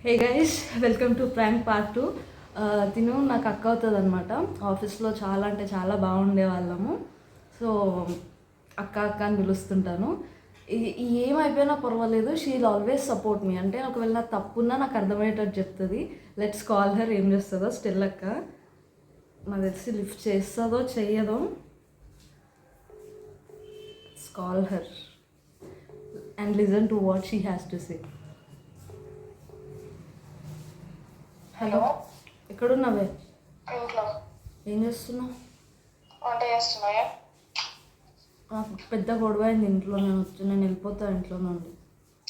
Hey guys, welcome to prank part 2. తిను నాకు అక్క అవుతుంది అనమాట. ఆఫీస్లో చాలా అంటే చాలా బాగుండే వాళ్ళము. సో అక్క అక్క అని పిలుస్తుంటాను. ఏమైపోయినా పర్వాలేదు, she will always support me. అంటే ఒకవేళ నాకు తప్పున్నా నాకు అర్థమయ్యేటట్టు చెప్తుంది. Let's call her. ఏం చేస్తుందో స్టిల్ అక్క నాకు తెలిసి లిఫ్ట్ చేస్తుందో చెయ్యదో. Call her and listen to what she has to say. Hello, ఎక్కడున్నావే? ఇంట్లో. ఏం చేస్తున్నావు? వంట చేస్తున్నాయా? నాకు పెద్ద గొడవ అయింది ఇంట్లో. నేను వెళ్ళిపోతా ఇంట్లో నుండి.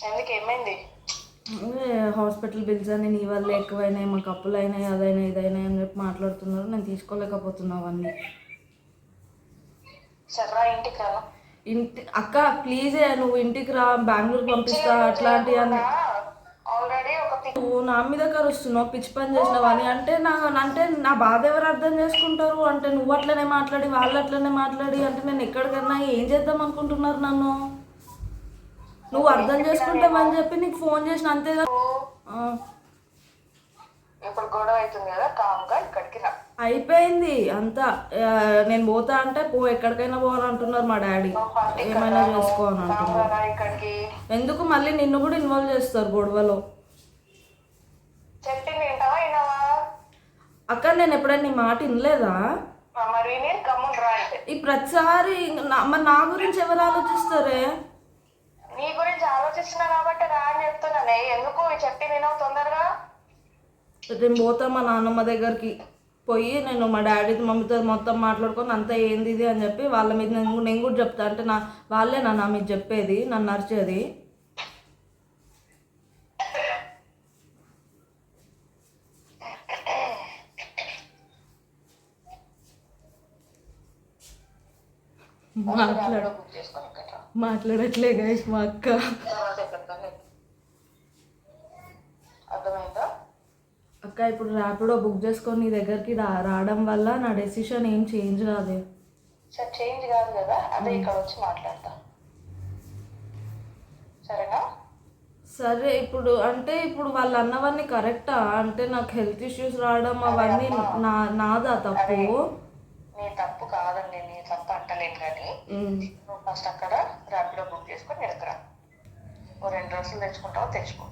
ఎందుకు, ఏమైంది? హాస్పిటల్ బిల్స్ అని నీ వల్ల ఎక్కువైనాయి, మాకు అప్పులు అయినాయి, అదైనా ఇదైనాయి అని చెప్పి మాట్లాడుతున్నారు. నేను తీసుకోలేకపోతున్నా అవన్నీ. సర్రా, ఇంటికి రా. అక్క ప్లీజ్, నువ్వు ఇంటికి రా, బెంగళూరు పంపిస్తా అట్లాంటివి అని. ఆల్రెడీ నువ్వు నా మీద కరుస్తున్నావు, పిచ్చి పని చేసినావని. అంటే నా బాధ ఎవరు అర్థం చేసుకుంటారు? అంటే నువ్వు అట్లనే మాట్లాడి వాళ్ళు అట్లనే మాట్లాడి అంటే నేను ఎక్కడికన్నా ఏం చేద్దాం అనుకుంటున్నారు నన్ను? నువ్వు అర్థం చేసుకుంటావని చెప్పి నీకు ఫోన్ చేసిన, అంతేగా. ఇప్పుడు గొడవ అవుతుంది కదా, కామ్గా ఇక్కడికి రా. అయిపోయింది అంతా. నేను పోతా అంటే ఎక్కడికైనా పోవాలంటున్నారు మా డాడీ. ఏమైనా చేసుకోవాలని అంటున్నారు. ఇక్కడికి ఎందుకు మళ్ళీ నిన్ను కూడా ఇన్వాల్వ్ చేస్తారు గొడవలో? చెప్పింది వింటావా వినవా? అక్క నేను ఎప్పుడైనా నీ మాట వినలేదా? మరి నేను కమ్మును రా అంటే. ఈ ప్రతిసారి మరి నా గురించి ఎవరు ఆలోచిస్తారే? నీ గురించి ఆలోచిస్తున్నా కాబట్టి రా అని చెప్తున్నానే. ఎందుకు చెప్పి వినవు తొందరగా? నేను పోతా మా నాన్నమ్మ దగ్గరికి పోయి, నేను మా డాడీ మమ్మీతో మొత్తం మాట్లాడుకొని అంతా ఏంది ఇది అని చెప్పి వాళ్ళ మీద నేను కూడా చెప్తా. అంటే వాళ్ళే నా మీద చెప్పేది, నన్ను నరిచేది. మాట్లాడట్లే గైస్ మా అక్క. అర్థమైందా అక్క? ఇప్పుడు ర్యాపిడో బుక్ చేసుకొని నీ దగ్గరికి రావడం వల్ల నా డెసిషన్ ఏం చేంజ్ కాదే. సార్ చేంజ్ కాదు కదా, అదే ఇక్కడ వచ్చి మాట్లాడతా, సరేనా? సరే. ఇప్పుడు వాళ్ళు అన్నవన్నీ కరెక్టా? అంటే నాకు హెల్త్ ఇష్యూస్ రావడం అవన్నీ నాదా తప్పు? నీ తప్పు కాదండి, నీ తప్పు అంటలేను. కానీ నువ్వు ఫస్ట్ అక్కడ ర్యాపిడో బుక్ చేసుకొని వెళ్తురా. ఓ 2 రోజులు తెచ్చుకుంటావో తెచ్చుకో.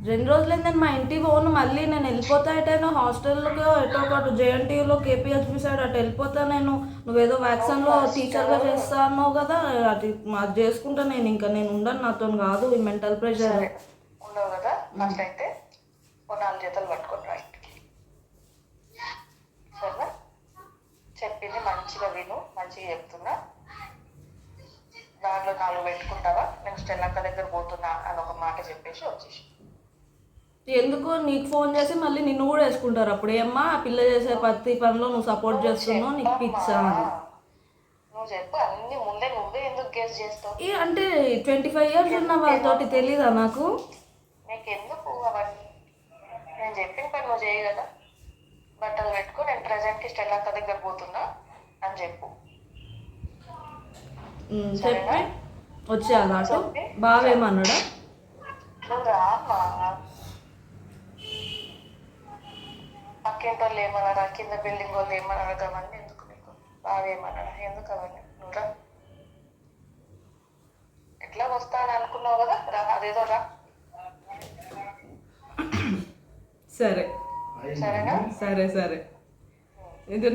2 రోజులైంది. నేను మా ఇంటికి పోను, మళ్ళీ నేను వెళ్ళిపోతా. ఎటైనా హాస్టల్కి ఎటో ఒకటి జేఎన్టీయూలో కేపీహెచ్బి సైడ్ అటు వెళ్ళిపోతా నేను. నువ్వేదో వ్యాక్సిన్లో టీచర్గా చేస్తా అన్నావు కదా, అది చేసుకుంటా నేను. ఇంకా నేను ఉండను, నాతో కాదు ఈ మెంటల్ ప్రెషర్. ఉండవు కదా, ఫస్ట్ అయితే ఓ 4 జతలు పట్టుకొని రా ఇంటికి, సరేనా? చెప్పింది మంచిగా విను, మంచిగా చెప్తున్నా. దాంట్లో 4 పెట్టుకుంటావా? నేను స్టెల్లక్క దగ్గర పోతున్నా అని ఒక మాట చెప్పేసి వచ్చేసి. ఎందుకు నీకు ఫోన్ చేసి మళ్ళీ నిన్ను కూడా వేసుకుంటారు. అప్పుడు ఏమ్మా పిల్ల చేసే ప్రతి పనిలో నువ్వు సపోర్ట్ చేస్తున్నావు, నీకు పిచ్చా అని. నువ్వు చెప్పు అన్ని ముందే, నువ్వే ఎందుకు గెస్ చేస్తావు? అంటే 25 years ఉన్న వాళ్ళతోటి తెలీదా నాకు? నీకు ఎందుకు అవన్నీ? నేను చెప్పిన పని నువ్వు చేయి కదా. బట్టలు పెట్టుకో, నేను ప్రజెంట్కి స్టెల్లక్క దగ్గర పోతున్నా అని చెప్పు. చెప్పి వచ్చేయాలి అటు. బావేమన్నాడా? నువ్వు రామ్మా. పక్కింటి వాళ్ళు ఏమన్నారా, కింద బిల్డింగ్ వాళ్ళు ఏమన్నారా, అవన్నీ ఎందుకు నీకు? బావేమన్నారా, ఎందుకు అవన్నీ? నువ్వు రా. ఎట్లా వస్తా అని అనుకున్నావు కదా, రా. అదేదో రా. సరే సరేనా? సరే సరే. ఇది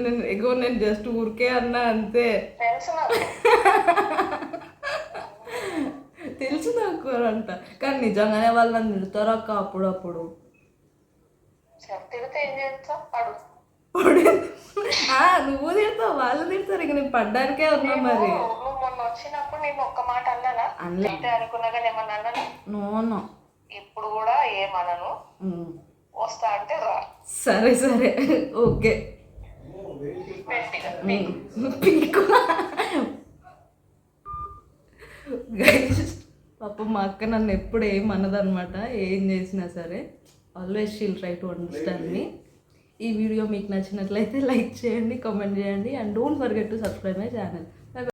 నేను జస్ట్ ఊరికే అన్నా అంతే. తెలుసు నాకు అంట, కానీ నిజంగానే వాళ్ళు నన్ను తిడతారు అక్క అప్పుడప్పుడు. తిడితే ఏం చేస్తావు? పడు. నువ్వు తిడతావు, వాళ్ళు తిడతారు. ఇక నేను పడ్డానికే ఉన్నా. మరి నువ్వు మొన్న వచ్చినప్పుడు నేను ఒక్క మాట అన్నానా? అంటే అనుకున్నా కానీ ఏమన్నా అన్నానా? నో. ఇప్పుడు కూడా ఏమనను. వస్తా అంటే రా. సరే సరే ఓకే. పాప మా అక్క నన్ను ఎప్పుడు ఏమన్నదనమాట, ఏం చేసినా సరే. Always she'll try to understand me. ఈ వీడియో మీకు నచ్చినట్లయితే లైక్ చేయండి, కామెంట్ చేయండి, and don't forget to subscribe my channel.